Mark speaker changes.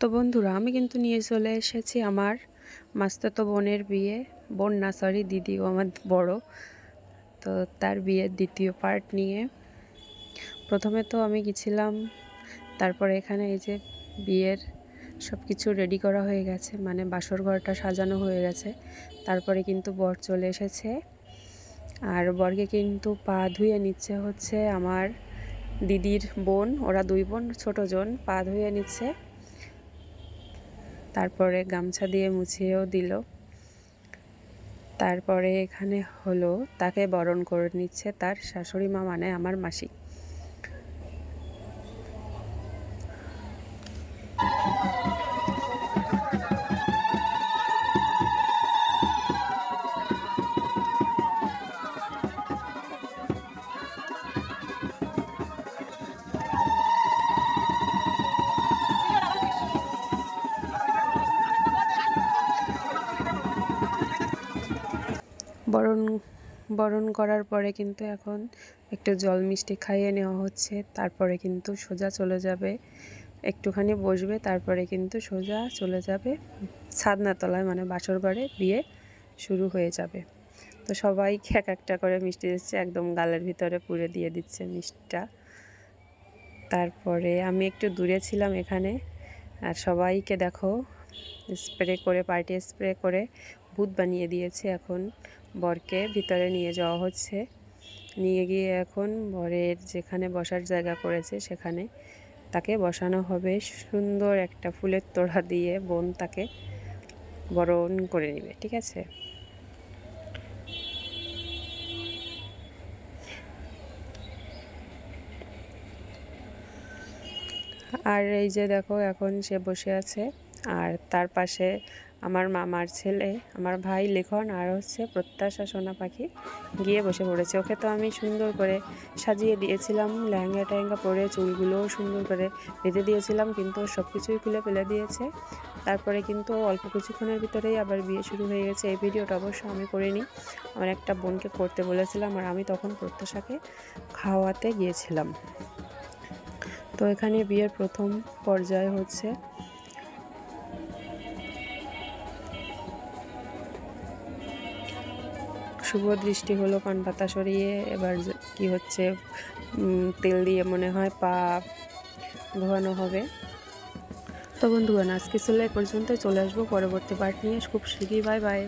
Speaker 1: তো বন্ধুরা, আমি কিন্তু নিয়ে চলে এসেছি আমার মাস্তুতো বোনের বিয়ে। বোন না, সরি, দিদি, ও আমার বড়। তো তার বিয়ের দ্বিতীয় পার্ট নিয়ে প্রথমে তো আমি গেছিলাম। তারপরে এখানে এই যে বিয়ের সব কিছু রেডি করা হয়ে গেছে, মানে বাসর ঘরটা সাজানো হয়ে গেছে। তারপরে কিন্তু বর চলে এসেছে, আর বরকে কিন্তু পা ধুয়ে নিচ্ছে হচ্ছে আমার দিদির বোন। ওরা দুই বোন, ছোট জন পা ধুয়ে নিচ্ছে। তারপরে গামছা দিয়ে মুছিয়েও দিল। তারপরে এখানে হলো তাকে বরণ করে নিচ্ছে তার শাশুড়ি মা, মানে আমার মাসি। বরণ বরণ করার পরে কিন্তু এখন একটু জল মিষ্টি খাইয়ে নেওয়া হচ্ছে। তারপরে কিন্তু সোজা চলে যাবে, একটুখানি বসবে, তারপরে কিন্তু সোজা চলে যাবে ছাদনাতলায়, মানে বাসর ঘরে বিয়ে শুরু হয়ে যাবে। তো সবাইকে এক একটা করে মিষ্টি দিচ্ছে, একদম গালের ভিতরে পুরে দিয়ে দিচ্ছে মিষ্টিটা। তারপরে আমি একটু দূরে ছিলাম এখানে, আর সবাইকে দেখো স্প্রে করে, পার্টি স্প্রে করে ভূত বানিয়ে দিয়েছে। এখন বরকে ভিতরে নিয়ে যাওয়া হচ্ছে। নিয়ে গিয়ে এখন বরের যেখানে বসার জায়গা করেছে সেখানে তাকে বসানো হবে। সুন্দর একটা ফুলের তোড়া দিয়ে বোন তাকে বরণ করে নেবে, ঠিক আছে। আর এই যে দেখো এখন সে বসে আছে, আর তার পাশে আমার মামার ছেলে, আমার ভাই লিখন, আর হচ্ছে প্রত্যাশা সোনা পাখি গিয়ে বসে পড়েছে। ওকে তো আমি সুন্দর করে সাজিয়ে দিয়েছিলাম, লেহেঙ্গা টেহেঙ্গা পরে, চুলগুলোও সুন্দর করে বেঁধে দিয়েছিলাম, কিন্তু সব কিছুই খুলে ফেলে দিয়েছে। তারপরে কিন্তু অল্প কিছুক্ষণের ভিতরেই আবার বিয়ে শুরু হয়ে গেছে। এই ভিডিওটা অবশ্য আমি করিনি, আমার একটা বোনকে করতে বলেছিলাম, আর আমি তখন প্রত্যাশাকে খাওয়াতে গিয়েছিলাম। তো এখানে বিয়ের প্রথম পর্যায়ে হচ্ছে শুভ দৃষ্টি হলো, কান পাতা সরিয়ে এবার কি হচ্ছে, তেল দিয়ে মনে হয় পা ধোয়ানো হবে। তো বন্ধুগণ, আজকে ছিল এ পর্যন্ত। চলে আসবো পরবর্তী পার্ট নিয়ে খুব শীঘ্রই। Bye bye.